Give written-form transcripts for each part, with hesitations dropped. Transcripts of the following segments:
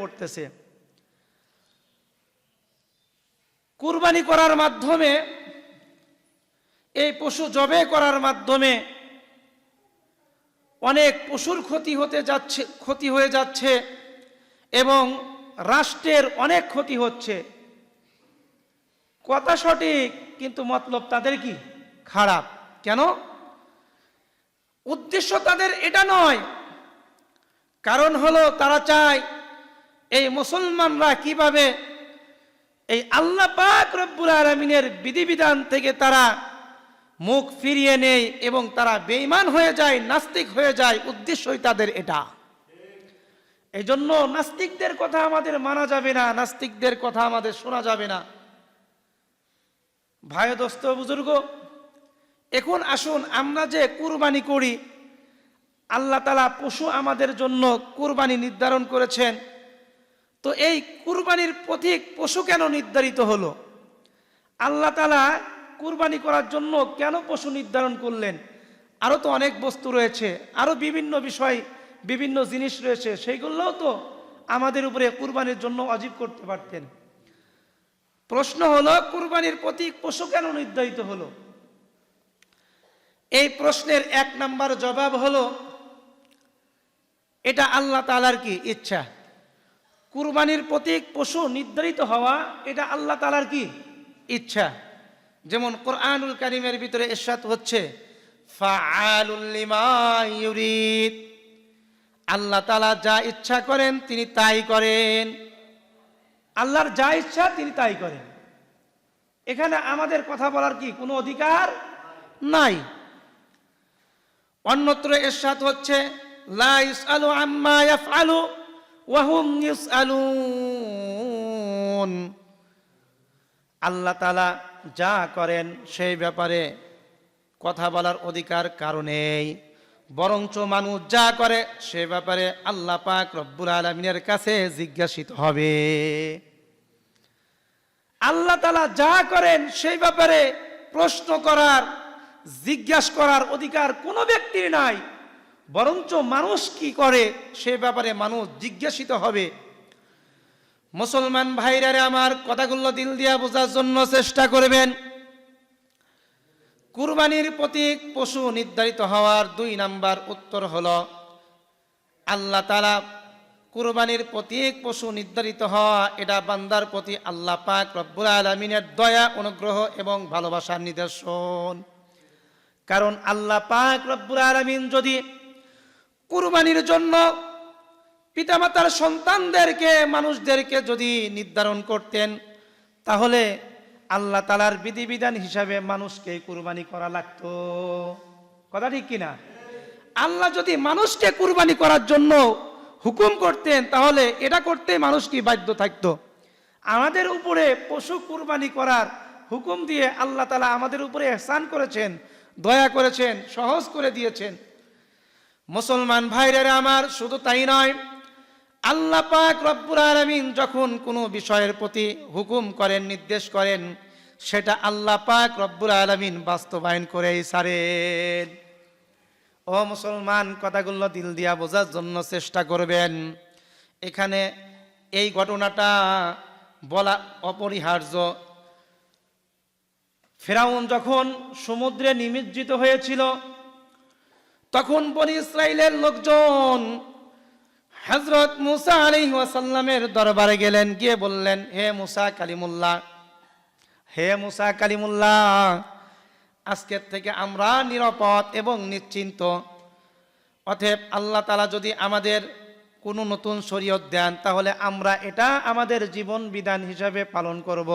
পড়তেছে। কুরবানি করার মাধ্যমে, এই পশু জবে করার মাধ্যমে অনেক পশুর ক্ষতি হয়ে যাচ্ছে এবং রাষ্ট্রের অনেক ক্ষতি হচ্ছে। কথা সঠিক, কিন্তু মতলব তাদের কি খারাপ। কেন? উদ্দেশ্য তাদের এটা নয়। কারণ হলো তারা চায় এই মুসলমানরা কিভাবে এই আল্লাহ পাক রব্বুল আলামিনের বিধিবিধান থেকে তারা মুখ ফিরিয়ে নেয় এবং তারা বেঈমান হয়ে যায়, নাস্তিক হয়ে যায়। উদ্দেশ্যই তাদের এটা। এই জন্য নাস্তিকদের কথা আমাদের মানা যাবে না, নাস্তিকদের কথা আমাদের শোনা যাবে না। ভাই দোস্ত বুজুর্গ, এখন আসুন আমরা যে কুরবানি করি, আল্লাহ তাআলা পশু আমাদের জন্য কুরবানি নির্ধারণ করেছেন। তো এই কুরবানির প্রতীক পশু কেন নির্ধারিত হলো? আল্লাহ তাআলা কুরবানি করার জন্য কেন পশু নির্ধারণ করলেন? আরো তো অনেক বস্তু রয়েছে, আরো বিভিন্ন বিষয়, বিভিন্ন জিনিস রয়েছে, সেইগুলোও তো আমাদের উপরে কুরবানির জন্য ওয়াজিব করতে পারতেন। প্রশ্ন হলো, কুরবানির প্রতীক পশু কেন নির্ধারিত হলো? এই প্রশ্নের 1 নাম্বার জবাব হলো, এটা আল্লাহ তাআলার কি ইচ্ছা। কুরবানির প্রতীক পশু নির্ধারিত হওয়া এটা আল্লাহ তাআলার কি ইচ্ছা। যেমন কোরআনুল কারীমের ভিতরে ইরশাদ হচ্ছে, ফাআলুল লিমা ইউরিদ। আল্লাহ তাআলা যা ইচ্ছা করেন তিনি তাই করেন। আল্লাহর যা ইচ্ছা তিনি তাই করেন। এখানে আমাদের কথা বলার কি কোনো অধিকার নাই। অন্যত্র ইরশাদ হচ্ছে, লা ইসআলু আম্মা ইয়াফআলু ওয়া হুম ইসআলুন। আল্লাহ তাআলা যা করেন সেই ব্যাপারে কথা বলার অধিকার কারো নেই, বরঞ্চ মানুষ যা করে সে ব্যাপারে আল্লাহ পাক রব্বুল আলামিনের কাছে জিজ্ঞাসিত হবে। আল্লাহ তাআলা যা করেন সেই ব্যাপারে প্রশ্ন করার, জিজ্ঞাসা করার অধিকার কোনো ব্যক্তির নাই, বরঞ্চ মানুষ কি করে সে ব্যাপারে মানুষ জিজ্ঞাসিত হবে। মুসলমান ভাইরা আমার, কথাগুলো দিল দিয়া বোঝার জন্য চেষ্টা করবেন। কুরবানির প্রতীক পশু নির্ধারিত হওয়ার 2 নাম্বার উত্তর হলো, আল্লাহ তাআলা কুরবানির প্রতীক পশু নির্ধারিত হওয়া এটা বান্দার প্রতি আল্লাহ পাক রব্বুল আলামিনের দয়া, অনুগ্রহ এবং ভালোবাসার নিদর্শন। কারণ আল্লাহ পাক রব্বুল আলামিন যদি কুরবানির জন্য পিতামাতার সন্তানদেরকে, মানুষদেরকে যদি নির্ধারণ করতেন, তাহলে আল্লাহ তাআলার বিধিবিধান হিসাবে মানুষকে কুরবানি করা লাগতো। কথা ঠিক কিনা? আল্লাহ যদি মানুষকে কুরবানি করার জন্য হুকুম করতেন, তাহলে এটা করতে মানুষ কি বাধ্য থাকতো? আমাদের উপরে পশু কুরবানি করার হুকুম দিয়ে আল্লাহ তাআলা আমাদের উপরে ইহসান করেছেন, দয়া করেছেন, সহজ করে দিয়েছেন। মুসলমান ভাইরা আমার, শুধু তাই নয়, আল্লাহ পাক রব্বুল আলামিন যখন কোনো বিষয়ের প্রতি হুকুম করেন, নির্দেশ করেন, সেটা আল্লাহ পাক রব্বুল আলামিন বাস্তবায়ন করেই ছাড়েন। ও মুসলমান, কথাগুলো দিল দিয়া বোঝার জন্য চেষ্টা করবেন। এখানে এই ঘটনাটা বলা অপরিহার্য। ফিরআউন যখন সমুদ্রে নিমজ্জিত হয়েছিল, তখন বনী ইসরাইলের লোকজন হযরত মুসা আলাইহিস সালামের দরবারে গেলেন, গিয়ে বললেন, হে মুসা কালিমুল্লাহ, হে মুসা কালিমুল্লাহ, আজকের থেকে আমরা নিরাপদ এবং নিশ্চিন্ত। অতএব আল্লাহ তাআলা যদি আমাদের কোনো নতুন শরীয়ত দেন, তাহলে আমরা এটা আমাদের জীবন বিধান হিসাবে পালন করব,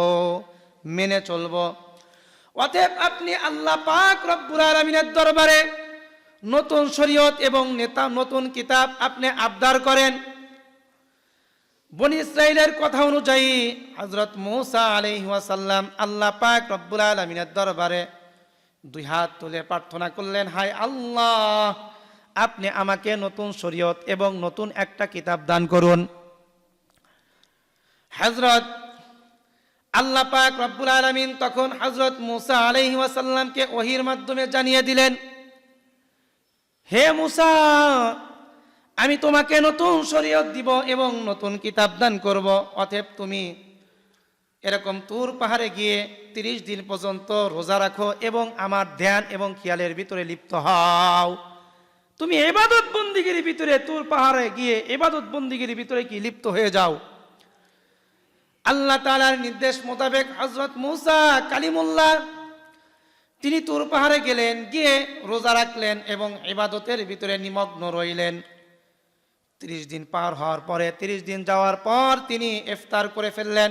মেনে চলব। অতএব আপনি আল্লাহ পাক রব্বুল আলামিনের দরবারে নতুন শরীয়ত এবং নতুন কিতাব আপনি আবদার করেন। বনী ইসরাইলের কথা অনুযায়ী হযরত মুসা আলাইহিস সালাম আল্লাহ পাক রব্বুল আলামিনের দরবারে 2 হাত তুলে প্রার্থনা করলেন, হায় আল্লাহ, আপনি আমাকে নতুন শরীয়ত এবং নতুন একটা কিতাব দান করুন। হযরত আল্লাহ পাক রব্বুল আলামিন তখন হযরত মুসা আলাইহিস সালামকে ওহীর মাধ্যমে জানিয়ে দিলেন, হে মুসা, আমি তোমাকে নতুন শরীয়ত দিব এবং নতুন কিতাব দান করব। অতএব তুমি এরকম তুর পাহাড়ে গিয়ে 30 দিন পর্যন্ত রোজা রাখো এবং আমার ধ্যান এবং খেয়ালের ভিতরে লিপ্ত হও। তুমি ইবাদত বন্দিগির ভিতরে তুর পাহাড়ে গিয়ে ইবাদত বন্দিগির ভিতরে কি লিপ্ত হয়ে যাও। আল্লাহ তাআলার নির্দেশ মোতাবেক হযরত মূসা কালিমুল্লাহ তিনি তুর পাহাড়ে গেলেন, গিয়ে রোজা রাখলেন এবং ইবাদতের ভিতরে নিমগ্ন রইলেন। 30 দিন পার হওয়ার পরে 30 দিন যাওয়ার পর তিনি ইফতার করে ফেললেন।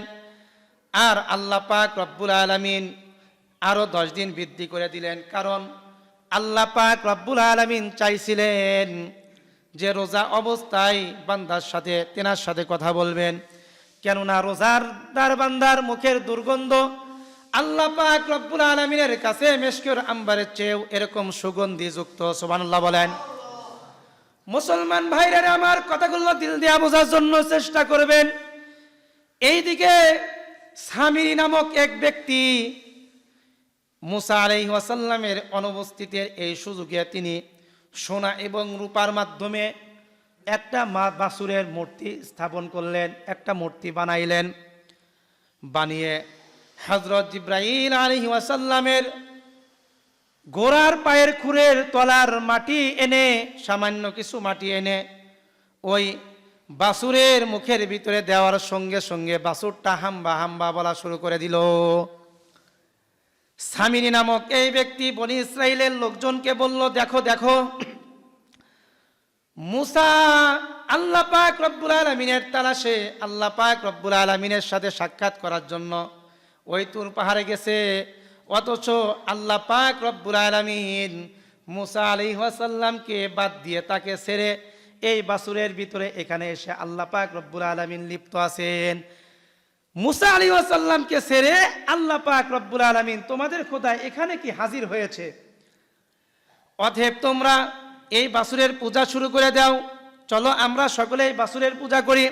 আর আল্লাহ পাক রব্বুল আলামিন আরো 10 দিন বৃদ্ধি করে দিলেন, কারণ আল্লাহ পাক রব্বুল আলামিন চাইছিলেন যে রোজা অবস্থায় বান্দার সাথে তেনার সাথে কথা বলবেন, কেননা রোজাদার বান্দার মুখের দুর্গন্ধ আল্লাহ পাক রব্বুল আলামিনের কাছে মিশকের আম্বারের চেয়েও এরকম সুগন্ধি যুক্ত। সুবহানাল্লাহ বলেন। মুসলমান ভাইরা আমার কথাগুলো দিল দিয়ে বোঝার জন্য চেষ্টা করবেন। এইদিকে সামিরি নামক এক ব্যক্তি মুসা আলাইহিস সালামের অনুপস্থিতির এই সুযোগে তিনি সোনা এবং রূপার মাধ্যমে একটা বাছুরের মূর্তি স্থাপন করলেন, একটা মূর্তি বানাইলেন। বানিয়ে হযরত জিবরাইল আলাইহিস সালামের ঘোড়ার পায়ের খুরের তলার মাটি এনে, সামান্য কিছু মাটি এনে ওই বাছুরের মুখের ভিতরে দেওয়ার সঙ্গে সঙ্গে বাছুরটা হাম্বা হাম্বা বলা শুরু করে দিল। সামিরি নামক এই ব্যক্তি বনি ইসরাইলের লোকজনকে বলল, দেখো দেখো, মুসা আল্লাহ পাক রব্বুল আলামিনের তালাশে আল্লাহ পাক রব্বুল আলামিনের সাথে সাক্ষাৎ করার জন্য ওই তুর পাহাড়ে গেছে, অথচ আল্লাহ পাক রব্বুল আলামিন মুসা আলাইহিস সালামকে বাদ দিয়ে তাকে ছেড়ে এই বাছুরের ভিতরে এখানে এসে আল্লাহ পাক রব্বুল আলামিন লিপ্ত আছেন। মুসা আলাইহিস সালামকে ছেড়ে আল্লাহ পাক রব্বুল আলামিন তোমাদের খোদা এখানে কি হাজির হয়েছে। অতএব তোমরা এই বাছুরের পূজা শুরু করে দাও, চলো আমরা সকলে এই বাছুরের পূজা করি।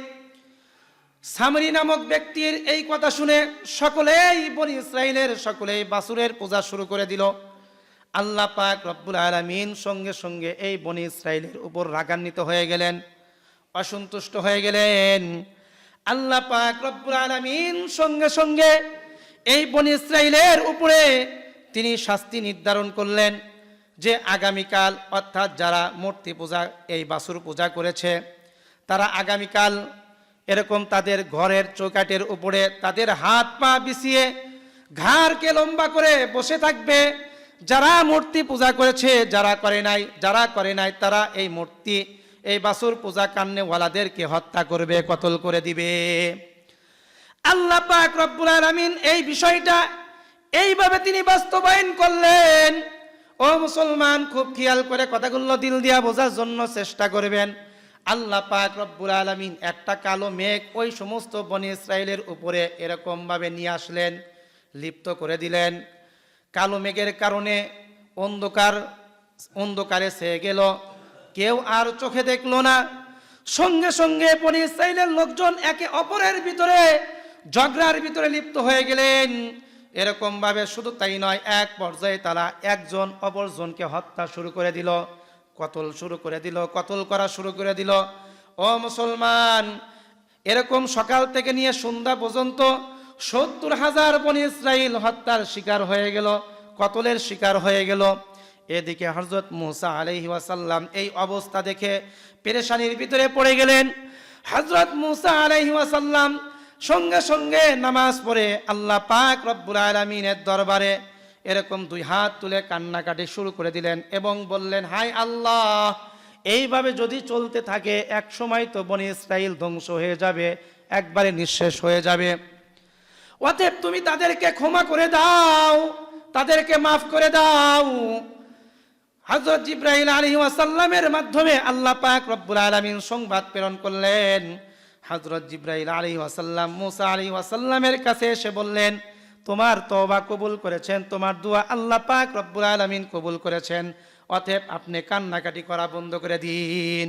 সামরি নামক ব্যক্তির এই কথা শুনে সকলেই বনি ইসরাইলের সকলেই বাছুরের পূজা শুরু করে দিল। আল্লাহ পাক রব্বুল আলামিন সঙ্গে সঙ্গে এই বনি ইসরাইলের উপর রাগান্বিত হয়ে গেলেন, অসন্তুষ্ট হয়ে গেলেন। আল্লাহ পাক রব্বুল আলামিন সঙ্গে সঙ্গে এই বনি ইসরাইলের উপরে তিনি শাস্তি নির্ধারণ করলেন যে আগামীকাল, অর্থাৎ যারা মূর্তি পূজা এই বাছুর পূজা করেছে তারা আগামীকাল এরকম তাদের ঘরের চৌকাঠের উপরে তাদের হাত পা বিছিয়ে ঘাড়কে লম্বা করে বসে থাকবে। যারা মূর্তি পূজা করেছে, যারা করে নাই তারা এই মূর্তি এই বাছুর পূজা কান্নেওয়ালাদেরকে হত্যা করবে, কতল করে দিবে। আল্লাহ পাক রব্বুল আলামিন এই বিষয়টা এইভাবে তিনি বাস্তবায়ন করলেন। ও মুসলমান, খুব খেয়াল করে কথাগুলো দিল দিয়া বোঝার জন্য চেষ্টা করবেন। আল্লাহ পাক রব্বুল আলামিন একটা কালো মেঘ ওই সমস্ত বনি ইসরাইলের উপরে এরকম ভাবে নিয়ে আসলেন, লিপ্ত করে দিলেন। কালো মেঘের কারণে অন্ধকারে ছেয়ে গেল, কেউ আর চোখে দেখলো না। সঙ্গে সঙ্গে বনি ইসরাইলের লোকজন একে অপরের ভিতরে ঝগড়ার ভিতরে লিপ্ত হয়ে গেলেন। এরকম ভাবে শুধু তাই নয়, এক পর্যায়ে তারা একজন অপরজনকে হত্যা শুরু করে দিল, কতল করা শুরু করে দিল। ও মুসলমান, এরকম সকাল থেকে নিয়ে সন্ধ্যা পর্যন্ত 70,000 বনি ইসরাইল হত্যার শিকার হয়ে গেল, কতলের শিকার হয়ে গেল। এদিকে হযরত মূসা আলাইহিস সালাম এই অবস্থা দেখে পেরেশানির ভিতরে পড়ে গেলেন। হযরত মূসা আলাইহিস সালাম সঙ্গে সঙ্গে নামাজ পড়ে আল্লাহ পাক রব্বুল আলামিনের দরবারে এরকম 2 হাত তুলে কান্নাকাটি শুরু করে দিলেন এবং বললেন, হায় আল্লাহ, এইভাবে যদি চলতে থাকে এক সময় তো বনি ইসরাইল ধ্বংস হয়ে যাবে, একবারে নিঃশেষ হয়ে যাবে। অতএব তুমি তাদেরকে ক্ষমা করে দাও, তাদেরকে মাফ করে দাও। হযরত জিবরাইল আলাইহিস সালামের মাধ্যমে আল্লাহ পাক রব্বুল আলামিন সংবাদ প্রেরণ করলেন। হযরত জিবরাইল আলাইহিস সালাম মূসা আলাইহিস সালামের কাছে এসে বললেন, তোমার তওবা কবুল করেছেন, তোমার দোয়া আল্লাহ পাক রব্বুল আলামিন কবুল করেছেন, অতএব আপনি কান্নাকাটি করা বন্ধ করে দিন।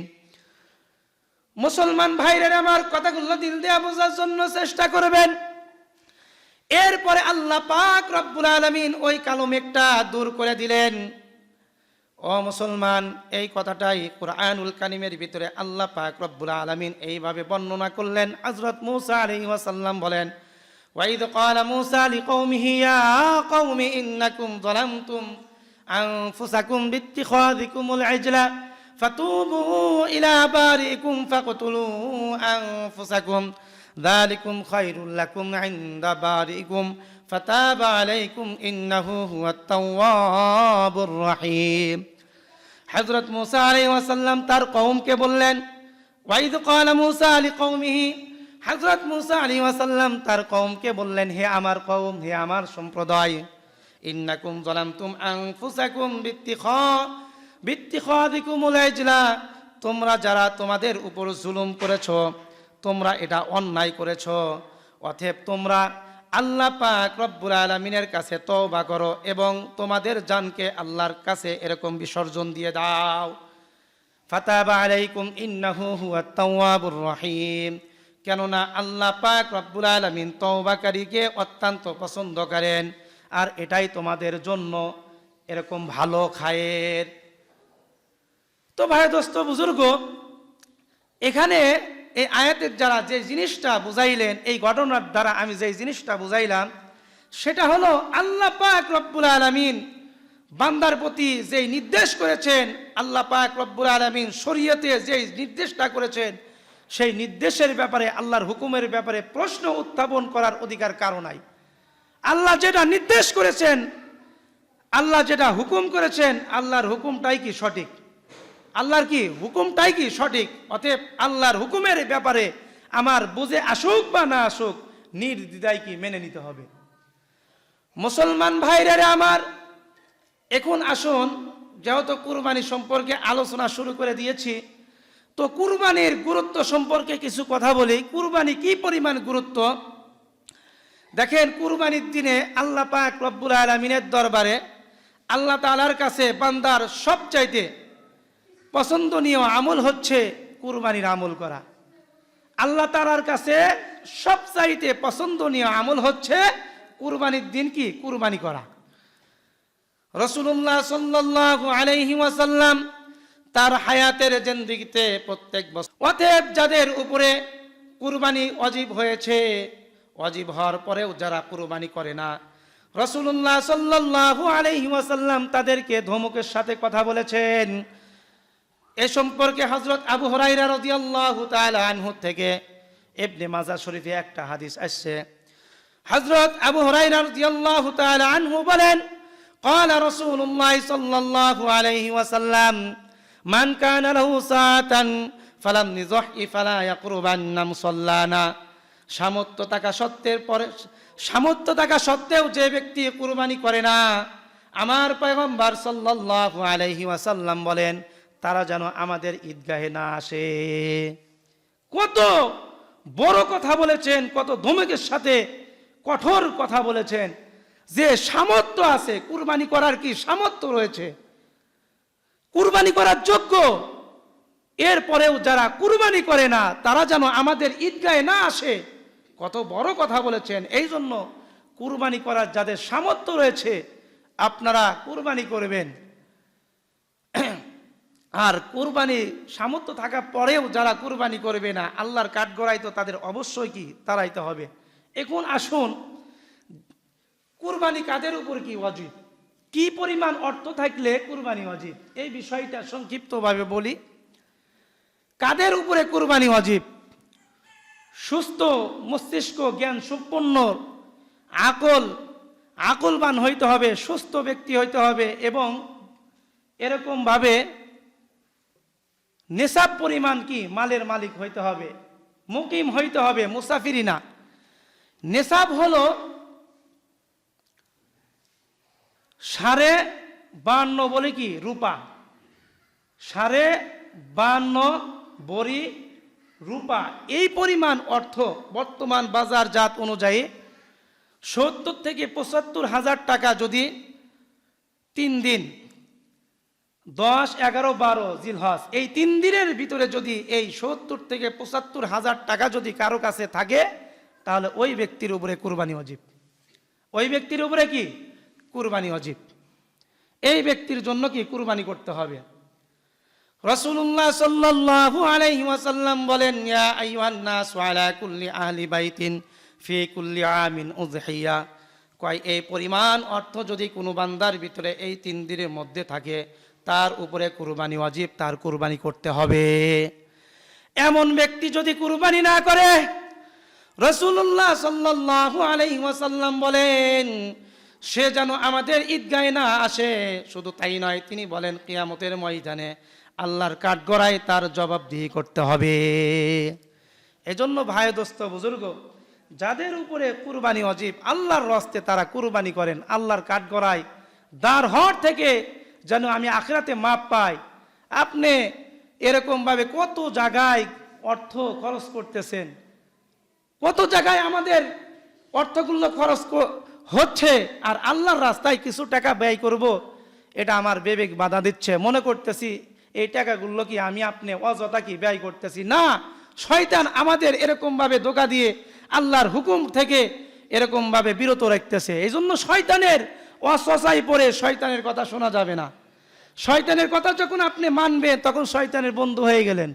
মুসলমান ভাইরা আমার কথাগুলো দিল দিয়ে বোঝার জন্য চেষ্টা করবেন। এরপরে আল্লাহ পাক রব্বুল আলামিন ওই কালো মেঘটা দূর করে দিলেন। ও মুসলমান, এই কথাটাই কুরআনুল কারীমের ভিতরে আল্লাহ পাক রব্বুল আলামিন এইভাবে বর্ণনা করলেন। হযরত মূসা আলাইহিস সালাম বলেন, ওয়াইদ ক্বালা মূসা লিকওমিহি ইয়া কওমি ইন্নাকুম যালামতুম আনফুসাকুম বিত্তিখাযিকুমুল ইজলা ফাতুবু ইলা বারিকুম ফাকতুলু আনফুসাকুম যালিকুম খায়রুল লাকুম ইনদা বারিকুম ফাতাবা আলাইকুম ইন্নাহু হুয়াত তাওয়াবুর রহিম। হযরত মূসা আলাইহিস সালাম তার কওমকে বললেন, ওয়াইদ ক্বালা মূসা লিকওমিহি, হযরত মূসা আলাইহিস সালাম তার কওমকে বললেন, হে আমার কওম, হে আমার সম্প্রদায়, ইন্নাকুম যালামতুম আনফুসাকুম বিত্তিখাযিকুমুল ইজলা, তোমরা যারা তোমাদের উপর জুলুম করেছো, তোমরা এটা অন্যায় করেছো, অতএব তোমরা আল্লাহ পাক রব্বুল আলামিনের কাছে তওবা করো এবং তোমাদের জানকে আল্লাহর কাছে এরকম বিসর্জন দিয়ে দাও। ফাতাবা আলাইকুম ইন্নাহু হুয়াত তাওয়াবুর রহিম, কেননা আল্লাহ পাক রব্বুল আলামিন তওবাকারীকে অত্যন্ত পছন্দ করেন, আর এটাই তোমাদের জন্য এরকম ভালো খায়ের। তো ভাই দোস্ত বুজুর্গ, এখানে এই আয়াতের যারা যে জিনিসটা বুঝাইলেন, এই ঘটনার দ্বারা আমি যে জিনিসটা বুঝাইলাম সেটা হলো আল্লাহ পাক রব্বুল আলামিন বান্দার প্রতি যেই নির্দেশ করেছেন, আল্লাহ পাক রব্বুল আলামিন শরীয়তে যেই নির্দেশটা করেছেন, সেই নির্দেশের ব্যাপারে, আল্লাহর হুকুমের ব্যাপারে প্রশ্ন উত্থাপন করার অধিকার কারো নাই। আল্লাহ যেটা নির্দেশ করেছেন, আল্লাহ যেটা হুকুম করেছেন, আল্লাহর হুকুমটাই কি সঠিক, আল্লাহর কি হুকুমটাই কি সঠিক। অতএব আল্লাহর হুকুমের ব্যাপারে আমার বুঝে আসুক বা না আসুক, নির্দ্বিধায় কি মেনে নিতে হবে। মুসলমান ভাইরা আমার, এখন আসুন, যেহেতু কুরবানি সম্পর্কে আলোচনা শুরু করে দিয়েছি, তো কুরবানির গুরুত্ব সম্পর্কে কিছু কথা বলি। কুরবানি কি পরিমাণ গুরুত্ব দেখেন। কুরবানির দিনে আল্লাহ পাক রব্বুল আলামিনের দরবারে আল্লাহ তাআলার কাছে বান্দার সবচাইতে পছন্দনীয় আমল হচ্ছে কুরবানির আমল করা। আল্লাহ তাআলার কাছে সবচাইতে পছন্দনীয় আমল হচ্ছে কুরবানির দিন কি কুরবানি করা। রাসূলুল্লাহ সাল্লাল্লাহু আলাইহি ওয়াসাল্লাম তার হায়াতের জিন্দেগিতে প্রত্যেক বছর, অতএব যাদের উপরে কুরবানি ওয়াজিব হয়েছে, ওয়াজিব হওয়ার পরেও যারা কুরবানি করে না, রাসূলুল্লাহ সাল্লাল্লাহু আলাইহি ওয়াসাল্লাম তাদেরকে ধমকের সাথে কথা বলেছেন। এ সম্পর্কে হযরত আবু হুরায়রা রাদিয়াল্লাহু তাআলা আনহু থেকে ইবনে মাজাহ শরীফে একটা হাদিস আসছে। হযরত আবু হুরায়রা রাদিয়াল্লাহু তাআলা আনহু বলেন, قال رسول الله صلى الله عليه وسلم من كان له ساعة فلم يضحِ فلا يقربن مصلانا। সামর্থ্য থাকা সত্ত্বেও যে ব্যক্তি কুরবানি করে না, আমার পয়গম্বর সাল্লাল্লাহু আলাইহি ওয়াসাল্লাম বলেন, তারা যেন আমাদের ঈদগাহে না আসে। কত বড় কথা বলেছেন, কত ধমকের সাথে কঠোর কথা বলেছেন। যে সামর্থ্য আছে, কুরবানি করার কি সামর্থ্য রয়েছে, কুরবানি করার যোগ্য, এরপরেও যারা কুরবানি করে না তারা যেন আমাদের ঈদগাহে না আসে, কত বড় কথা বলেছেন। এই জন্য কুরবানি করার যাদের সামর্থ্য রয়েছে আপনারা কুরবানি করবেন। আর কুরবানি সামর্থ্য থাকা পরেও যারা কুরবানি করবে না, আল্লাহর কাঠগড়ায় তো তাদের অবশ্যই কি তাড়াইতে হবে। এখন আসুন, কুরবানি কাদের উপর কি ওয়াজিব, কি পরিমাণ অর্থ থাকলে কুরবানি ওয়াজিব, এই বিষয়টা সংক্ষিপ্তভাবে বলি। কাদের উপরে কুরবানি ওয়াজিব? সুস্থ মস্তিষ্ক, জ্ঞান সম্পন্ন, আকলবান হইতে হবে, সুস্থ ব্যক্তি হইতে হবে এবং এরকম ভাবে নেশাব পরিমাণ কি মালের মালিক হইতে হবে, মুকিম হইতে হবে, মুসাফিরি না। নেশাব হলো 52.5 বলে কি রূপা, 52.5 বড়ি রূপা, এই পরিমাণ অর্থ বর্তমান বাজারজাত অনুযায়ী 70 থেকে 75 হাজার টাকা যদি 3 দিন 10, 11, 12 জিলহজ এই 3 দিনের ভিতরে যদি এই 70 থেকে 75 হাজার টাকা যদি কারো কাছে থাকে, তাহলে ওই ব্যক্তির উপরে কুরবানি ওয়াজিব। ওই ব্যক্তির উপরে কি কুরবানি ওয়াজিব। এই ব্যক্তির জন্য কি কুরবানি করতে হবে। রাসূলুল্লাহ সাল্লাল্লাহু আলাইহি ওয়াসাল্লাম বলেন, ইয়া আইয়ুহান নাস আলা কুল্লি আহলি বাইতিন ফি কুল্লি আমিন উযহিয়া, কয় এই পরিমাণ অর্থ যদি কোনো বান্দার ভিতরে এই 3 দিনের মধ্যে থাকে, তার উপরে কুরবানি ওয়াজিব, তার কুরবানি করতে হবে। এমন ব্যক্তি যদি কুরবানি না করে, রাসূলুল্লাহ সাল্লাল্লাহু আলাইহি ওয়াসাল্লাম বলেন সে যেন আমাদের ঈদগাহে না আসে। শুধু তাই নয়, তিনি বলেন কিয়ামতের ময়দানে আল্লাহর কাঠগড়ায় তার জবাবদিহি করতে হবে। এজন্য ভাই দোস্ত বুজুর্গ, যাদের উপরে কুরবানি ওয়াজিব, আল্লাহর রাস্তায় তারা কুরবানি করেন, আল্লাহর কাঠগড়ায় দার হর থেকে যেন আমি আখিরাতে মাপ পাই। আপনি এরকম ভাবে কত জায়গায় অর্থ খরচ করতেছেন, কত জায়গায় আমাদের অর্থগুলো খরচ হচ্ছে, আর আল্লাহর রাস্তায় কিছু টাকা ব্যয় করব, এটা আমার বিবেক বাধা দিচ্ছে। মনে করতেছি এই টাকাগুলো কি আমি আপনি অযথা কি ব্যয় করতেছি। না, শয়তান আমাদের এরকম ভাবে ধোঁকা দিয়ে আল্লাহর হুকুম থেকে এরকম ভাবে বিরত রাখতেছে। এই জন্য শয়তানের অসসাই পড়ে শয়তানের কথা শোনা যাবে না। শয়তানের কথা যখন আপনি মানবেন, তখন শয়তানের বন্ধু হয়ে গেলেন।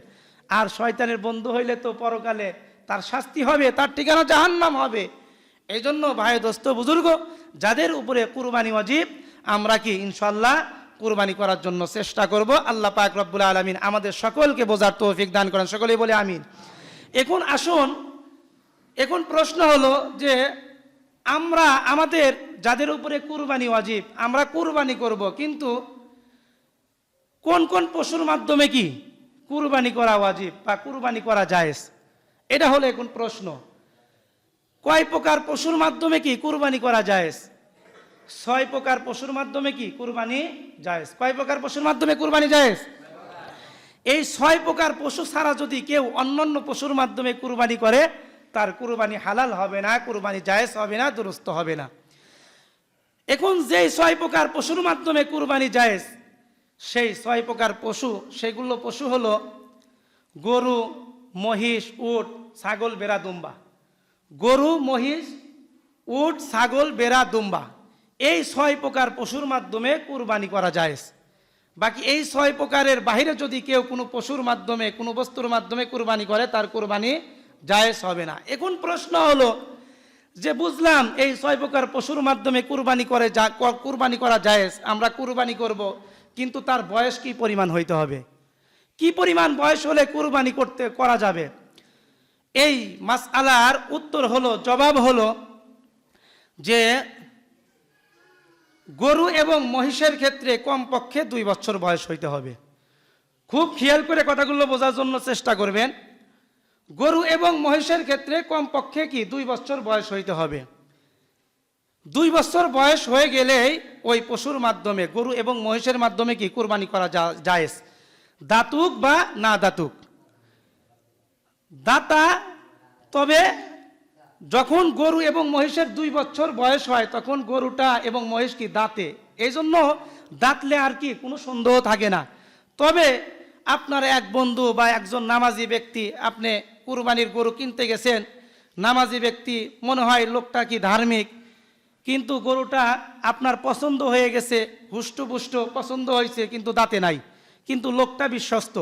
আর শয়তানের বন্ধু হইলে তো পরকালে তার শাস্তি হবে, তার ঠিকানা জাহান্নাম হবে। এই জন্য ভাই দোস্ত বুজুর্গ, যাদের উপরে কুরবানি ওয়াজিব, আমরা কি ইনশাআল্লাহ কুরবানি করার জন্য চেষ্টা করব। আল্লাহ পাক রব্বুল আলামিন আমাদের সকলকে বোঝার তৌফিক দান করেন, সকলেই বলে আমিন। এখন আসুন, এখন প্রশ্ন হলো যে আমরা আমাদের যাদের উপরে কুরবানি ওয়াজিব, আমরা কুরবানি করব, কিন্তু কোন কোন পশুর মাধ্যমে কি কুরবানি করা ওয়াজিব বা কুরবানি করা জায়েজ, এটা হলো এখন প্রশ্ন। কয় প্রকার পশুর মাধ্যমে কি কুরবানি করা জায়েজ? 6 প্রকার পশুর মাধ্যমে কি কুরবানি জায়েজ। কয় প্রকার পশুর মাধ্যমে কুরবানি জায়েজ? এই 6 প্রকার পশু ছাড়া যদি কেউ অন্যান্য পশুর মাধ্যমে কুরবানি করে, তার কুরবানি হালাল হবে না, কুরবানি জায়েজ হবে না, দুরুস্ত হবে না। এখন যেই 6 প্রকার পশুর মাধ্যমে কুরবানি জায়েজ, সেই 6 প্রকার পশু, সেগুলো পশু হলো গরু, মহিষ, উট, ছাগল, বেড়া, দুম্বা। গরু, মহিষ, উট, ছাগল, বেড়া, দুম্বা, এই 6 প্রকার পশুর মাধ্যমে কুরবানি করা জায়েজ। বাকি এই 6 প্রকারের বাইরে যদি কেউ কোনো পশুর মাধ্যমে, কোনো বস্তুর মাধ্যমে কুরবানি করে, তার কুরবানি জায়েজ হবে না। এখন প্রশ্ন হলো যে বুঝলাম এই 6 প্রকার পশুর মাধ্যমে কুরবানি করা জায়েজ, আমরা কুরবানি করব, কিন্তু তার বয়স কি পরিমাণ হইতে হবে? কি পরিমাণ বয়স হলে কুরবানি করা যাবে? এই মাসআলার উত্তর হলো, জবাব হলো যে গরু এবং মহিষের ক্ষেত্রে কমপক্ষে 2 বছর বয়স হইতে হবে। খুব খেয়াল করে কথাগুলো বোঝার জন্য চেষ্টা করবেন। গরু এবং মহিষের ক্ষেত্রে কমপক্ষে কি 2 বছর বয়স হইতে হবে। 2 বছর বয়স হয়ে গেলেই ওই পশুর মাধ্যমে, গরু এবং মহিষের মাধ্যমে কি কুরবানি করা জায়েজ, দাতুক বা না দাতুক। দাতা, তবে যখন গরু এবং মহিষের 2 বছর বয়স হয়, তখন গরুটা এবং মহিষ কি দাঁতে, এই জন্য দাঁতলে আর কি কোনো সন্দেহ থাকে না। তবে আপনার এক বন্ধু বা একজন নামাজি ব্যক্তি, আপনি কুরবানির গরু কিনতে গেছেন, নামাজি ব্যক্তি, মনে হয় লোকটা কি ধার্মিক, কিন্তু গরুটা আপনার পছন্দ হয়ে গেছে, হুষ্টপুষ্ট পছন্দ হয়েছে, কিন্তু দাঁতে নাই, কিন্তু লোকটা বিশ্বস্ত।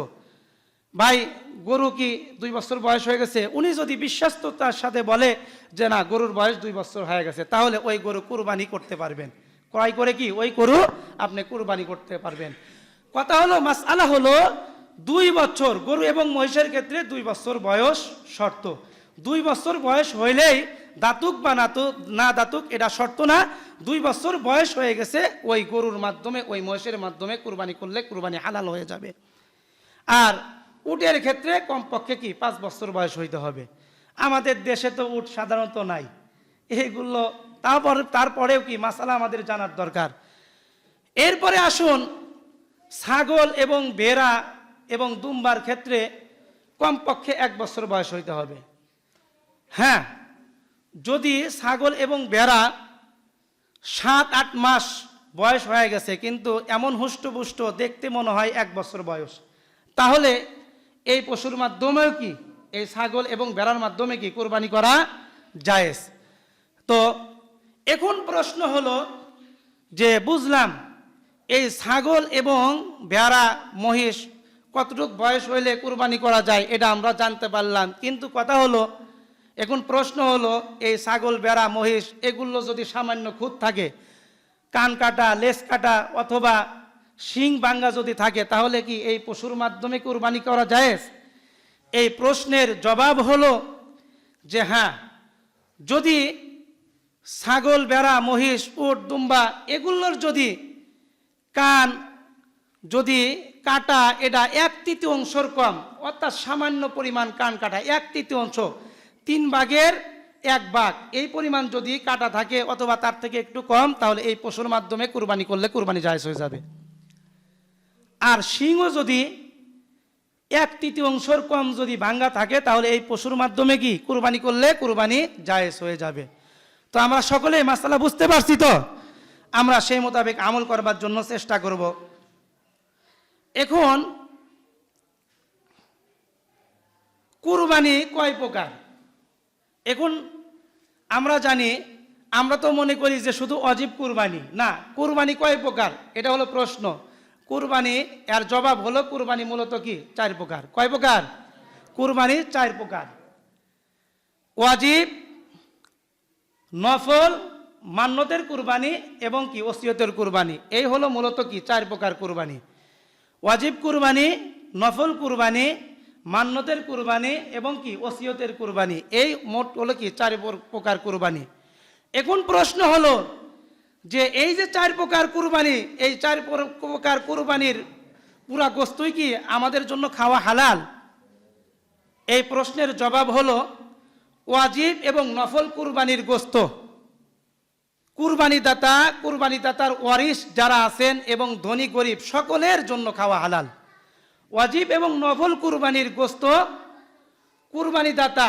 ভাই গরু কি 2 বছর বয়স হয়ে গেছে, উনি যদি বিশ্বস্ততার সাথে বলে যে না গরুর বয়স 2 বছর হয়ে গেছে, তাহলে ওই গরু কুরবানি করতে পারবেন। ক্রয় করে কি ওই গরু আপনি কুরবানি করতে পারবেন। কথা হলো, মাসআলা হলো 2 বছর, গরু এবং মহিষের ক্ষেত্রে 2 বছর বয়স শর্ত। 2 বছর বয়স হইলেই দাতুক বা না দাতুক এটা শর্ত না। 2 বছর বয়স হয়ে গেছে, ওই গরুর মাধ্যমে, ওই মহিষের মাধ্যমে কুরবানি করলে কুরবানি হালাল হয়ে যাবে। আর উটের ক্ষেত্রে কমপক্ষে কি 5 বছর বয়স হইতে হবে। আমাদের দেশে তো উট সাধারণত নাই, এইগুলো তারপরেও কি মাসালা আমাদের জানার দরকার। এরপরে আসুন, ছাগল এবং ভেড়া এবং দুম্বার ক্ষেত্রে কমপক্ষে 1 বছর বয়স হইতে হবে। হ্যাঁ, যদি ছাগল এবং ভেড়া 7-8 মাস বয়স হয়ে গেছে, কিন্তু এমন হুষ্টপুষ্ট দেখতে মনে হয় 1 বছর বয়স, তাহলে এই পশুর মাধ্যমেও কি, এই ছাগল এবং ভেড়ার মাধ্যমে কি কুরবানি করা জায়েজ। তো এখন প্রশ্ন হলো যে বুঝলাম এই ছাগল এবং ভেড়া মহিষ কতটুকু বয়স হইলে কুরবানি করা যায় এটা আমরা জানতে পারলাম, কিন্তু কথা হলো এখন প্রশ্ন হলো এই ছাগল ভেড়া মহিষ এগুলো যদি সামান্য খুঁত থাকে, কান কাটা লেজ কাটা অথবা শিং ভাঙ্গা যদি থাকে, তাহলে কি এই পশুর মাধ্যমে কুরবানি করা যায়? এই প্রশ্নের জবাব হলো যে হ্যাঁ, যদি ছাগল ভেড়া মহিষ উট দুম্বা এগুলোর যদি কান যদি কাটা এটা 1/3 কম, অর্থাৎ সামান্য পরিমাণ কান কাটা 1/3, 1/3 এই পরিমাণ যদি কাটা থাকে অথবা তার থেকে একটু কম, তাহলে এই পশুর মাধ্যমে কুরবানি করলে কুরবানি জায়েজ হয়ে যাবে। আর শিংও যদি 1/3 কম যদি ভাঙ্গা থাকে, তাহলে এই পশুর মাধ্যমে কি কুরবানি করলে কুরবানি জায়েজ হয়ে যাবে। তো আমরা সকলে মাসালা বুঝতে পারছি, তো আমরা সেই মোতাবেক আমল করবার জন্য চেষ্টা করব। এখন কুরবানি কয় প্রকার? এখন আমরা জানি, আমরা তো মনে করি যে শুধু ওয়াজিব কুরবানি না, কুরবানি কয় প্রকার এটা হলো প্রশ্ন। কুরবানি এর জবাব হলো কুরবানি মূলত কি 4 প্রকার। কয় প্রকার? কুরবানি 4 প্রকার। ওয়াজিব, নফল, মান্নতের কুরবানি এবং কি ওসিয়তের কুরবানি, এই হলো মূলত কি 4 প্রকার কুরবানি। ওয়াজিব কুরবানি, নফল কুরবানি, মান্নতের কুরবানি এবং কি ওসিয়তের কুরবানি, এই মোট হলো কি 4 প্রকার কুরবানি। এখন প্রশ্ন হলো যে এই যে 4 প্রকার কুরবানি, এই 4 প্রকার কুরবানির পুরা গোস্তই কি আমাদের জন্য খাওয়া হালাল? এই প্রশ্নের জবাব হলো ওয়াজিব এবং নফল কুরবানির গোস্ত কুরবানি দাতার ওয়ারিস যারা আছেন এবং ধনী গরিব সকলের জন্য খাওয়া হালাল। ওয়াজিব এবং নফল কুরবানির গোস্ত কুরবানি দাতা,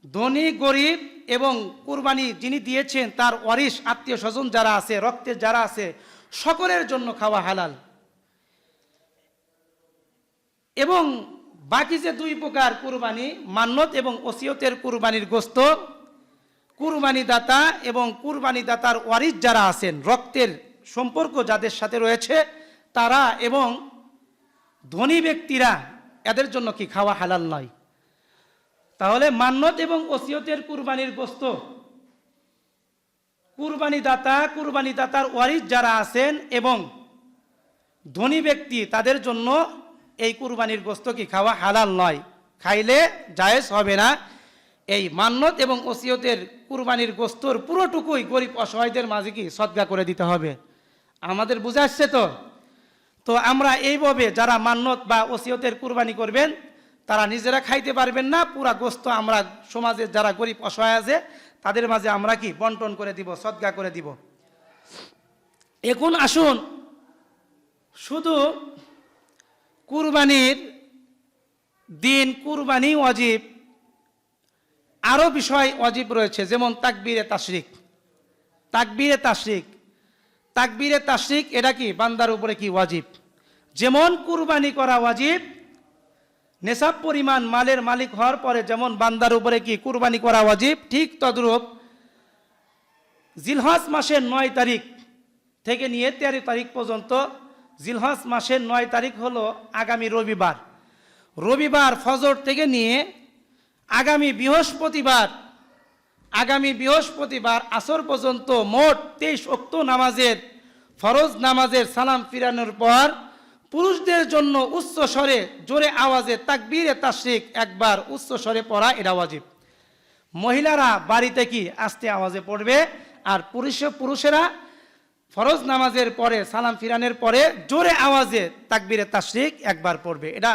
ধনী গরিব এবং কুরবানি যিনি দিয়েছেন তার ওয়ারিস আত্মীয় স্বজন যারা আছে, রক্তের যারা আছে, সকলের জন্য খাওয়া হালাল। এবং বাকি যে 2 প্রকার কুরবানি, মান্নত এবং ওসিয়তের কুরবানির গোস্ত, কুরবানি দাতা এবং কুরবানি দাতার ওয়ারিস যারা আছেন, রক্তের সম্পর্ক যাদের সাথে রয়েছে তারা এবং ধনী ব্যক্তিরা, এদের জন্য কি খাওয়া হালাল নয়। তাহলে মান্নত এবং ওসিয়তের কুরবানির গোস্ত কুরবানি দাতার ওয়ারিস যারা আছেন এবং ধনী ব্যক্তি তাদের জন্য এই কুরবানির গোস্ত কি খাওয়া হালাল নয়, খাইলে জায়েজ হবে না। এই মান্নত এবং ওসিয়তের কুরবানির গোস্তর পুরোটুকুই গরিব অসহায়দের মাঝে কি সদকা করে দিতে হবে। আমাদের বুঝা আসছে তো? তো আমরা এইভাবে যারা মান্নত বা ওসিয়তের কুরবানি করবেন তারা নিজেরা খাইতে পারবেন না, পুরা গোস্ত আমরা সমাজের যারা গরিব অসহায় আছে তাদের মাঝে আমরা কি বন্টন করে দিব, সদকা করে দিব। এখন আসুন, শুধু কুরবানির দিন কুরবানি ওয়াজিব, আরো বিষয় ওয়াজিব রয়েছে, যেমন তাকবীরে তাশরিক এটা কি বান্দার উপরে কি ওয়াজিব। যেমন কুরবানি করা ওয়াজিব, নেশাব পরিমাণ মালের মালিক হওয়ার পরে যেমন বান্দার উপরে কি কুরবানি করা ওয়াজিব, ঠিক তদ্রূপ জিলহজ মাসের 9 তারিখ থেকে নিয়ে 13 তারিখ পর্যন্ত, জিলহজ মাসের 9 তারিখ হলো আগামী রবিবার ফজর থেকে নিয়ে আগামী বৃহস্পতিবার আসর পর্যন্ত মোট 23 ওয়াক্ত নামাজের, ফরজ নামাজের সালাম ফিরানোর পর পুরুষদের জন্য উচ্চ স্বরে জোরে আওয়াজে তাকবীরে তাশরিক একবার উচ্চ স্বরে পড়া এটা ওয়াজিব। মহিলারা বাড়িতে কি আস্তে আওয়াজে পড়বে, আর পুরুষেরা ফরজ নামাজের পরে সালাম ফিরানোর পরে জোরে আওয়াজে তাকবীরে তাশরিক একবার পড়বে, এটা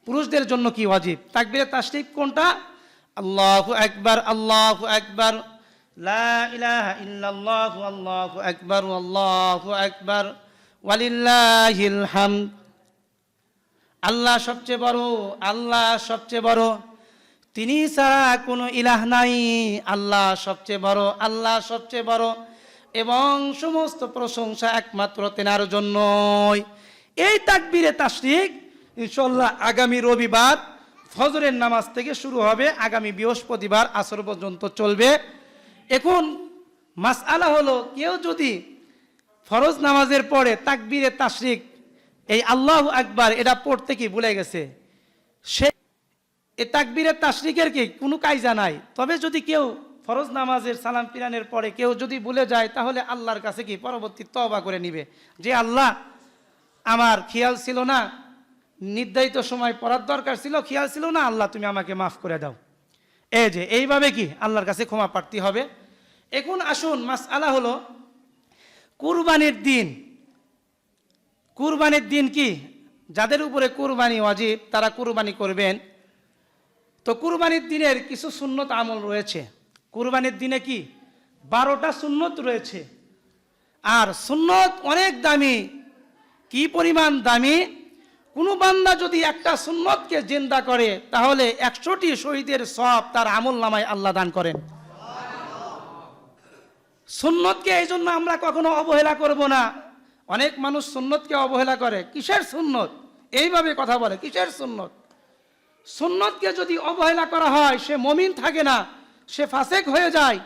পুরুষদের জন্য কি ওয়াজিব। তাকবীরে তাশরিক কোনটা? আল্লাহু আকবার, আল্লাহু আকবার, লা ইলাহা ইল্লাল্লাহু, আল্লাহু আকবার, আল্লাহু আকবার, ওয়ালিল্লাহিল হামদ। আল্লাহ সবচেয়ে বড়, তিনি ছাড়া কোনো ইলাহ নাই, আল্লাহ সবচেয়ে বড় এবং সমস্ত প্রশংসা একমাত্র তেনার জন্যই। এই তাকবীরে তাশরিক ইনশাআল্লাহ আগামী রবিবার ফজরের নামাজ থেকে শুরু হবে, আগামী বৃহস্পতিবার আসর পর্যন্ত চলবে। এখন মাসআলা হলো, কেউ যদি ফরজ নামাজের পরে তাকবীরে তাশরিক, এই আল্লাহু আকবার এটা পড়তে কি ভুলে গেছে, সে এই তাকবীরে তাশরিকের কি কোনো কায়দা নাই। তবে যদি কেউ ফরজ নামাজের সালাম ফিরানের পরে কেউ যদি ভুলে যায়, তাহলে আল্লাহর কাছে কি পরবর্তী তওবা করে নিবে, যে আল্লাহ আমার খেয়াল ছিল না, নির্ধারিত সময় পড়ার দরকার ছিল, খেয়াল ছিল না, আল্লাহ তুমি আমাকে মাফ করে দাও। এই যে এইভাবে কি আল্লাহর কাছে ক্ষমা প্রার্থী হবে। এখন আসুন, মাসআলা হলো কুরবানির দিন। কুরবানির দিন কি যাদের উপরে কুরবানি ওয়াজিব তারা কুরবানি করবেন। তো কুরবানির দিনের কিছু সুন্নত আমল রয়েছে। কুরবানির দিনে কি 12টা সুন্নত রয়েছে। আর সুন্নত অনেক দামি। কি পরিমাণ দামি! কোনো বান্দা যদি একটা সুন্নতকে জিন্দা করে, তাহলে 100টি শহীদের সওয়াব তার আমল নামায় আল্লাহ দান করেন। সুন্নতকে এই জন্য আমরা কখনো অবহেলা করব না। অনেক মানুষ সুন্নতকে অবহেলা করে, কিসের সুন্নত, এইভাবে কথা বলে, কিসের সুন্নত। সুন্নতকে যদি অবহেলা করা হয়, সে মুমিন থাকে না, সে ফাসেক হয়ে যায়।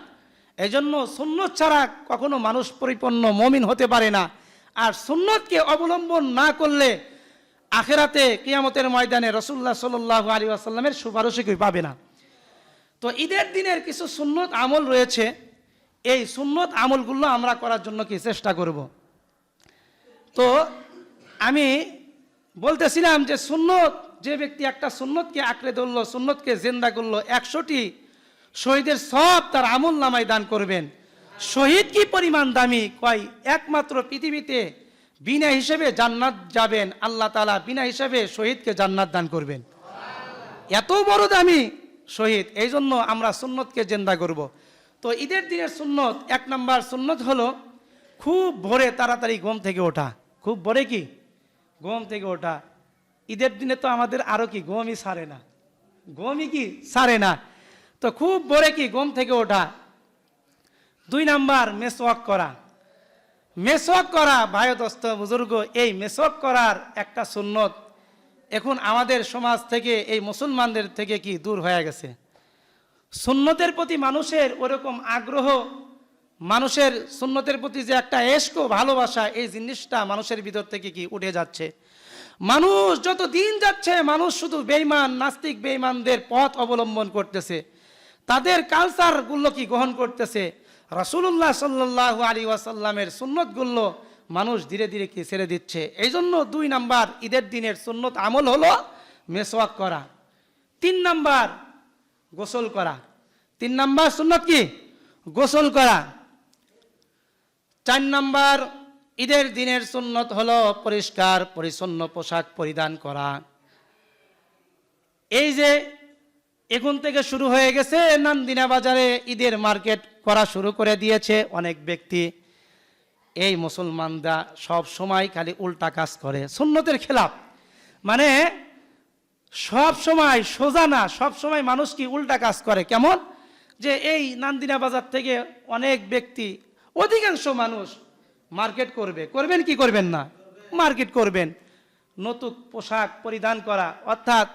এই জন্য সুন্নত ছাড়া কখনো মানুষ পরিপূর্ণ মুমিন হতে পারে না। আর সুন্নতকে অবলম্বন না করলে আখেরাতে কিয়ামতের ময়দানে রাসূলুল্লাহ সাল্লাল্লাহু আলাইহি ওয়াসাল্লামের সুপারিশও কেউ পাবে না। তো ঈদের দিনের কিছু সুন্নত আমল রয়েছে। এই সুন্নত আমলগুলো আমরা করার জন্য কি চেষ্টা করব। তো আমি বলতেছিলাম যে সুন্নত, যে ব্যক্তি একটা সুন্নতকে আঁকড়ে ধরলো, সুন্নতকে জিন্দা করলো, 100টি শহীদের সওয়াব তার আমল নামায় দান করবেন। শহীদ কি পরিমাণ দামি! কয় একমাত্র পৃথিবীতে বিনা হিসেবে জান্নাত যাবেন, আল্লাহ তাআলা বিনা হিসেবে শহীদকে জান্নাত দান করবেন। এত বড় দামি শহীদ। এই জন্য আমরা সুন্নতকে জিন্দা করব। তো ঈদের দিনের সুন্নত, 1 নাম্বার সুন্নত হলো খুব ভোরে তাড়াতাড়ি ঘুম থেকে ওঠা। খুব ভোরে কি ঘুম থেকে ওঠা। ঈদের দিনে তো আমাদের আরো কি ঘুমই ছাড়ে না, ঘুমই কি ছাড়ে না। তো খুব ভোরে কি ঘুম থেকে ওঠা। 2 নাম্বার মেসওয়াক করা। মেসওয়াক করা ভাই দোস্ত বুজুর্গ, এই মেসওয়াক করার একটা সুন্নত এখন আমাদের সমাজ থেকে, এই মুসলমানদের থেকে কি দূর হয়ে গেছে। সুন্নতের প্রতি মানুষের ওরকম আগ্রহ, মানুষের সুন্নতের প্রতি যে একটা এশক ভালোবাসা, এই জিনিসটা মানুষের ভিতর থেকে কি উঠে যাচ্ছে। মানুষ যত দিন যাচ্ছে, মানুষ শুধু বেঈমান, নাস্তিক বেঈমানদের পথ অবলম্বন করতেছে, তাদের কালচারগুলো কি গ্রহণ করতেছে। রাসূলুল্লাহ সাল্লাল্লাহু আলাইহি ওয়াসাল্লামের সুন্নতগুলো মানুষ ধীরে ধীরে কি ছেড়ে দিচ্ছে। এই জন্য 2 নাম্বার ঈদের দিনের সুন্নত আমল হলো মেসওয়াক করা। 3 নাম্বার গোসল করা। 3 নাম্বার সুন্নত কি গোসল করা। 4 নাম্বার ঈদের দিনের সুন্নত হলো পরিষ্কার পরিচ্ছন্ন পোশাক পরিধান করা। এই যে এখন থেকে শুরু হয়ে গেছে, নান্দিনা বাজারে ঈদের মার্কেট করা শুরু করে দিয়েছে অনেক ব্যক্তি। এই মুসলমানরা সব সময় খালি উল্টা কাজ করে, সুন্নতের খেলাফ। মানে সব সময় সোজা না, সব সময় মানুষ কি উল্টা কাজ করে। কেমন যে এই নান্দিনা বাজার থেকে অনেক ব্যক্তি, অধিকাংশ মানুষ মার্কেট করবে, করবেন কি করবেন না, মার্কেট করবেন। নতুন পোশাক পরিধান করা, অর্থাৎ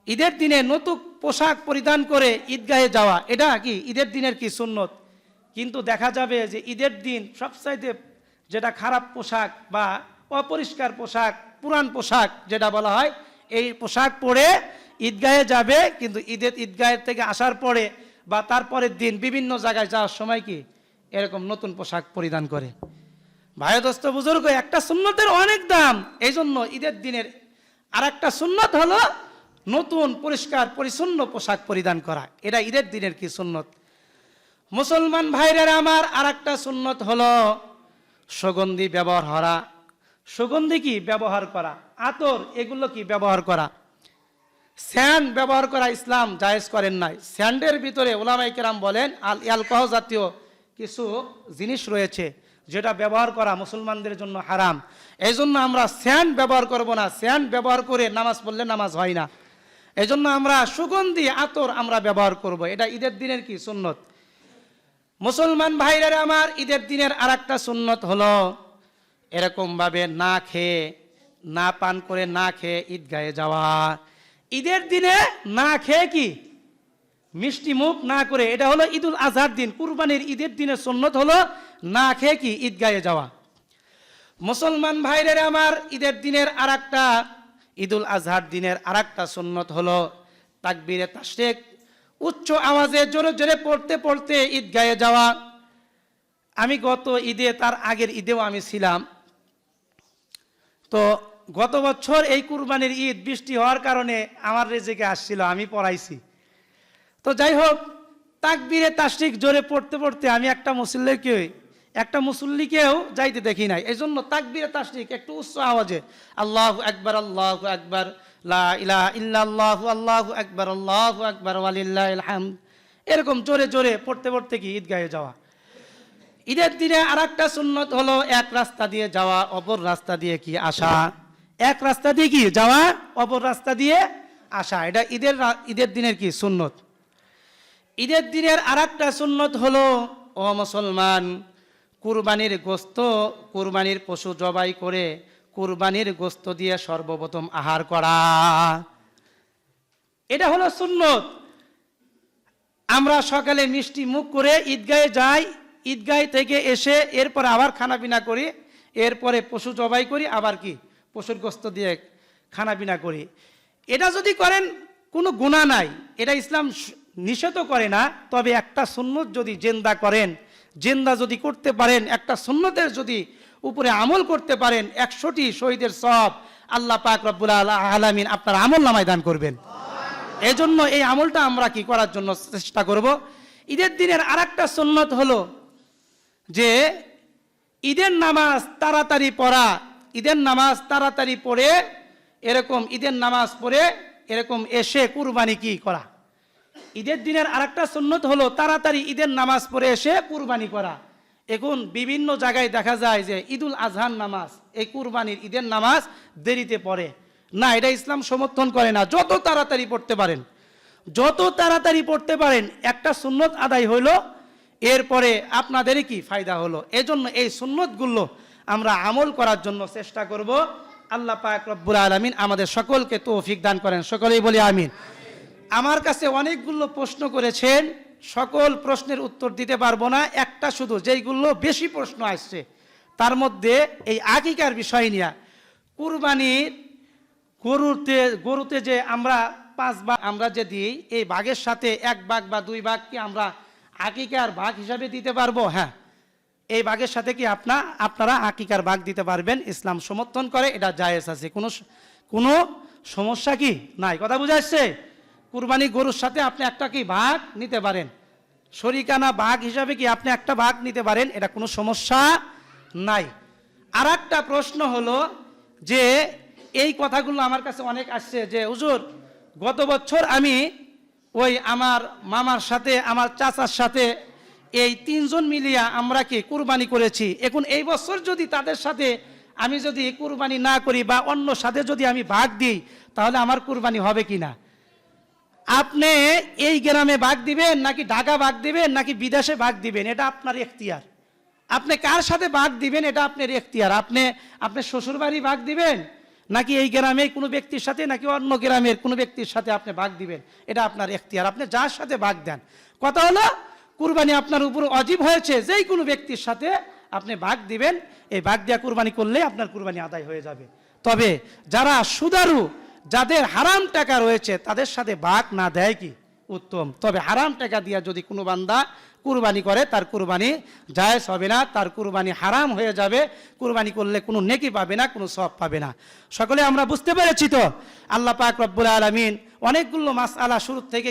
ঈদের দিনে নতুন পোশাক পরিধান করে ঈদগাহে যাওয়া, এটা কি ঈদের দিনের কি সুন্নত। কিন্তু দেখা যাবে যে ঈদের দিন সবচাইতে যেটা খারাপ পোশাক বা অপরিষ্কার পোশাক, পুরান পোশাক যেটা বলা হয়, এই পোশাক পরে ঈদগাহে যাবে। কিন্তু ঈদগাহের থেকে আসার পরে বা তারপরের দিন বিভিন্ন জায়গায় যাওয়ার সময় কি এরকম নতুন পোশাক পরিধান করে। ভাই দোস্ত বুজুর্গ, একটা সুন্নতের অনেক দাম। এই জন্য ঈদের দিনের আর একটা সুন্নত হলো নতুন পরিষ্কার পরিচ্ছন্ন পোশাক পরিধান করা। এটা ঈদের দিনের কি সুন্নত। মুসলমান ভাইরা আমার, আর একটা সুন্নত হলো সুগন্ধি ব্যবহার করা। সুগন্ধি কি ব্যবহার করা, আতর এগুলো কি ব্যবহার করা। স্যান্ড ব্যবহার করা ইসলাম জায়েজ করেন নাই। স্যান্ডের ভিতরে ওলামায়ে কেরাম বলেন অ্যালকোহল জাতীয় কিছু জিনিস রয়েছে যেটা ব্যবহার করা মুসলমানদের জন্য হারাম। এই জন্য আমরা স্যান্ড ব্যবহার করব না। স্যান্ড ব্যবহার করে নামাজ পড়লে নামাজ হয় না। এই জন্য আমরা সুগন্ধি আতর আমরা ব্যবহার করব। এটা ঈদের দিনের কি সুন্নত। মুসলমান ভাইরা আমার, ঈদের দিনের আর একটা সুন্নত হলো এরকম ভাবে না খেয়ে, না পান করে, না খেয়ে ঈদগাহে যাওয়া। ঈদের দিনে না খেয়ে কি মিষ্টি মুখ না করে, এটা হলো ঈদুল আজহার দিন, কুরবানির ঈদের দিনের সুন্নত হলো না খেয়ে কি ঈদগাহে যাওয়া। মুসলমান ভাইদের আমার, ঈদের দিনের আরেকটা, ঈদুল আজহার দিনের আরেকটা সুন্নত হলো তাকবীরে তাশরিক, উচ্চ আওয়াজে জোরে জোরে পড়তে পড়তে ঈদগাহে যাওয়া। আমি গত ঈদে, তার আগের ঈদেও আমি ছিলাম। তো গত বছর এই কুরবানির ঈদ বৃষ্টি হওয়ার কারণে আমার রেজেকে আসছিল, আমি পড়াইছি। তো যাই হোক, তাকবীরে তাশরিক জোরে পড়তে পড়তে আমি একটা মুসল্লিকেও যাইতে দেখি নাই। এই জন্য তাকবীরে তাশরিক একটু উচ্চ আওয়াজে আল্লাহু আকবার, আল্লাহু আকবার, লা ইলাহা ইল্লাল্লাহু, আল্লাহু আকবার, আল্লাহু আকবার, ওয়ালিল্লাহিল হামদ, এরকম জোরে জোরে পড়তে পড়তে কি ঈদগাহে যাওয়া। ঈদের দিনে আরেকটা সুন্নত হলো এক রাস্তা দিয়ে যাওয়া, অপর রাস্তা দিয়ে কি আসা। এক রাস্তা দিয়ে কি যাওয়া, অপর রাস্তা দিয়ে আসা, এটা ঈদের দিনের কি সুন্নত। ঈদের দিনের আরেকটা সুন্নত হলো, ও মুসলমান, কুরবানির গোশত, কুরবানির পশু জবাই করে কুরবানির গোশত দিয়ে সর্বপ্রথম আহার করা, এটা হলো সুন্নত। আমরা সকালে মিষ্টি মুখ করে ঈদগাহে যাই, ঈদগাহ থেকে এসে এরপর আবার খানা পিনা করি, এরপরে পশু জবাই করি, আবার কি পশুর গোশত দিয়ে খানা পিনা করি। এটা যদি করেন কোনো গুনাহ নাই, এটা ইসলাম নিষেধ করে না। তবে একটা সুন্নত যদি জেন্দা করেন, জেন্দা যদি করতে পারেন, একটা সুন্নতের যদি উপরে আমল করতে পারেন, 100টি শহীদের সওয়াব আল্লাহ পাক রব্বুল আলামিন আপনার আমল নামায় দান করবেন। এজন্য এই আমলটা আমরা কি করার জন্য চেষ্টা করব। ঈদের দিনের আরেকটা সুন্নত হলো যে ঈদের নামাজ তাড়াতাড়ি পড়া। ঈদের নামাজ তাড়াতাড়ি পড়ে এরকম ঈদের নামাজ পড়ে এরকম এসে কুরবানি কি করা। ঈদের দিনের আরেকটা সুন্নত হলো তাড়াতাড়ি ঈদের নামাজ পড়ে এসে কুরবানি করা। এখন বিভিন্ন জায়গায় দেখা যায় যে ঈদুল আজহার নামাজ, এই কুরবানির ঈদের নামাজ দেরিতে পড়ে না, এটা ইসলাম সমর্থন করে না। যত তাড়াতাড়ি পড়তে পারেন, যত তাড়াতাড়ি পড়তে পারেন, একটা সুন্নত আদায় হইল, এরপরে আপনাদেরই কি ফায়দা হলো। এজন্য এই সুন্নতগুলো আমরা আমল করার জন্য চেষ্টা করব। আল্লাহ পাক রব্বুল আলামিন আমাদের সকলকে তৌফিক দান করেন, সকলেই বলি আমিন। আমার কাছে অনেকগুলো প্রশ্ন করেছেন, সকল প্রশ্নের উত্তর দিতে পারবো না, একটা শুধু যেইগুলো বেশি প্রশ্ন আসছে তার মধ্যে এই আকিকার বিষয় নিয়ে। কুরবানির গরুতে যে আমরা 5 ভাগ আমরা যে দিই, এই ভাগের সাথে 1 ভাগ বা 2 ভাগ কি আমরা আকিকার ভাগ হিসাবে দিতে পারবো? হ্যাঁ, এই ভাগের সাথে কি আপনারা আকিকার ভাগ দিতে পারবেন, ইসলাম সমর্থন করে, এটা জায়েজ আছে, কোনো সমস্যা কি নাই। কথা বুঝা যাচ্ছে? কুরবানি গরুর সাথে আপনি একটা কি ভাগ নিতে পারেন, শরিকানা ভাগ হিসাবে কি আপনি একটা ভাগ নিতে পারেন, এটা কোনো সমস্যা নাই। আর একটা প্রশ্ন হলো যে এই কথাগুলো আমার কাছে অনেক আসছে যে হুজুর, গত বছর আমি ওই আমার মামার সাথে আমার চাচার সাথে এই 3 জন মিলিয়া আমরা কি কুরবানি করেছি। এখন এই বছর যদি তাদের সাথে আমি যদি কুরবানি না করি বা অন্য সাথে যদি আমি ভাগ দিই, তাহলে আমার কুরবানি হবে কিনা। আপনি এই গ্রামে ভাগ দিবেন নাকি ঢাকা ভাগ দিবেন নাকি বিদেশে ভাগ দিবেন, এটা আপনার এখতিয়ার। আপনি কার সাথে ভাগ দিবেন এটা আপনার এখতিয়ার। আপনি শ্বশুর বাড়ি ভাগ দিবেন নাকি এই গ্রামে কোনো ব্যক্তির সাথে নাকি অন্য গ্রামের কোনো ব্যক্তির সাথে আপনি ভাগ দিবেন, এটা আপনার এখতিয়ার। আপনি যার সাথে ভাগ দেন, কথা হলো কুরবানি আপনার উপর ওয়াজিব হয়েছে, যেই কোনো ব্যক্তির সাথে আপনি ভাগ দিবেন। এই ভাগ দেওয়া কুরবানি করলে আপনার কুরবানি আদায় হয়ে যাবে। তবে যারা সুদারু, যাদের হারাম টাকা রয়েছে, তাদের সাথে ভাগ না দেয় কি উত্তম। তবে হারাম টাকা দিয়া যদি কোনো বান্দা কুরবানি করে, তার কুরবানি জায়েজ হবে না, তার কুরবানি হারাম হয়ে যাবে। কুরবানি করলে কোনো নেকি পাবে না, কোনো সওয়াব পাবে না। সকলে আমরা বুঝতে পেরেছি তো? আল্লাহ পাক রব্বুল আলামিন অনেকগুলো মাসআলা শুরু থেকে